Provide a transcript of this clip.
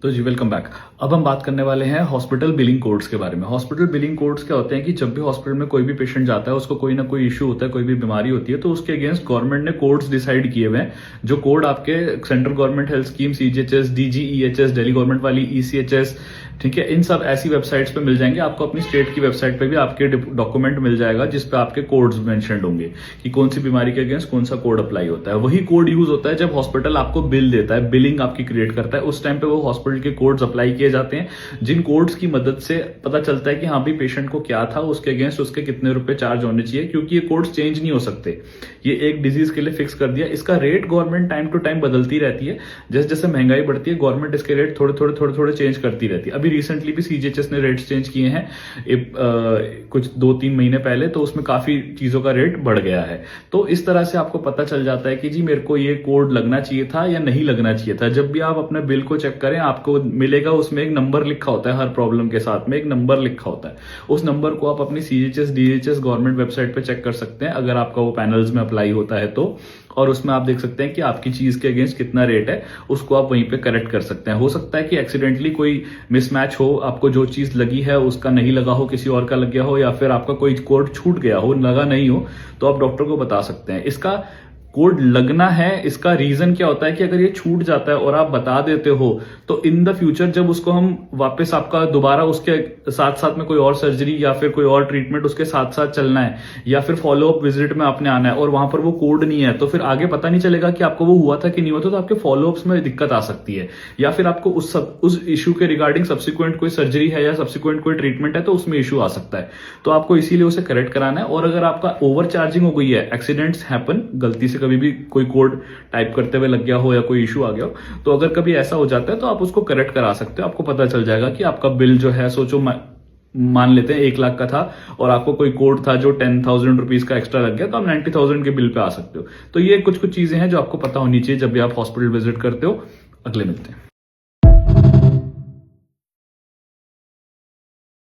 तो जी welcome back. अब हम बात करने वाले हैं हॉस्पिटल बिलिंग कोड्स के बारे में। हॉस्पिटल बिलिंग कोड्स क्या होते हैं कि जब भी हॉस्पिटल में कोई भी पेशेंट जाता है, उसको कोई ना कोई इश्यू होता है, कोई भी बीमारी होती है, तो उसके अगेंस्ट गवर्नमेंट ने कोड्स डिसाइड किए हुए हैं। जो कोड आपके central government health scheme, CGHS, DGEHS, Delhi government वाली ईसीएचएस, ठीक है, इन सब ऐसी वेबसाइट्स पे मिल जाएंगे। आपको अपनी स्टेट की वेबसाइट पे भी आपके डॉक्यूमेंट मिल जाएगा जिसपे आपके कोड्स मेंशन्ड होंगे कि कौन सी बीमारी के अगेंस्ट कौन सा कोड अप्लाई होता है। वही कोड यूज होता है जब हॉस्पिटल आपको बिल देता है, बिलिंग आपकी क्रिएट करता है, उस टाइम पे वो हॉस्पिटल के कोड्स अप्लाई किए जाते हैं, जिन कोड्स की मदद से पता चलता है कि हाँ भी पेशेंट को क्या था, उसके अगेंस्ट उसके कितने रुपए चार्ज होने चाहिए, क्योंकि ये कोड्स चेंज नहीं हो सकते। ये एक डिजीज के लिए फिक्स कर दिया। इसका rate government time to time बदलती रहती है। जैसे जैसे महंगाई बढ़ती है, गवर्नमेंट इसके रेट थोड़े चेंज करती रहती है। अभी रिसेंटली भी सीजीएचएस ने रेट्स चेंज किए हैं कुछ 2-3 महीने पहले, तो उसमें काफी चीजों का रेट बढ़ गया है। तो इस तरह से आपको पता चल जाता है कि जी मेरे को ये कोड लगना चाहिए था या नहीं लगना चाहिए था। जब भी आप अपने बिल को चेक करें, आपको मिलेगा उसमें एक नंबर लिखा होता है, हर प्रॉब्लम के साथ में एक नंबर लिखा होता है। उस नंबर को आप अपनी सीजीएचएस, डीएचएस गवर्नमेंट वेबसाइट पे चेक कर सकते हैं, अगर आपका वो पैनल्स में अप्लाई होता है तो। और उसमें आप देख सकते हैं कि आपकी चीज के अगेंस्ट कितना रेट है, उसको आप वहीं पे करेक्ट कर सकते हैं। हो सकता है कि एक्सीडेंटली कोई मिसमैच हो, आपको जो चीज लगी है उसका नहीं लगा हो, किसी और का लग गया हो, या फिर आपका कोई कोड छूट गया हो, लगा नहीं हो, तो आप डॉक्टर को बता सकते हैं। इसका कोड लगना है, इसका रीजन क्या होता है कि अगर ये छूट जाता है और आप बता देते हो, तो इन द फ्यूचर जब उसको हम वापस आपका दोबारा उसके साथ साथ में कोई और सर्जरी या फिर कोई और ट्रीटमेंट उसके साथ साथ चलना है, या फिर फॉलो अप विजिट में आपने आना है और वहां पर वो कोड नहीं है, तो फिर आगे पता नहीं चलेगा कि आपको वो हुआ था कि नहीं हुआ था, तो आपके फॉलो अप्स में दिक्कत आ सकती है। या फिर आपको उस इश्यू के रिगार्डिंग सब्सिक्वेंट कोई सर्जरी है या सब्सिक्वेंट कोई ट्रीटमेंट है, तो उसमें इश्यू आ सकता है। तो आपको इसीलिए उसे करेक्ट कराना है। और अगर आपका ओवर चार्जिंग हो गई है, एक्सीडेंट्स हैपन, गलती से कभी भी कोई कोड टाइप करते हुए लग गया हो या कोई इशू आ गया हो, तो अगर कभी ऐसा हो जाता है तो आप उसको करेक्ट करा सकते हो। आपको पता चल जाएगा कि आपका बिल जो है, सोचो मान लेते हैं 1 लाख का था और आपको कोई कोड था जो 10,000 रुपीज का एक्स्ट्रा लग गया, तो आप 90,000 के बिल पे आ सकते हो। तो ये कुछ चीजें हैं जो आपको पता होनी चाहिए जब भी आप हॉस्पिटल विजिट करते हो। अगले मिलते हैं।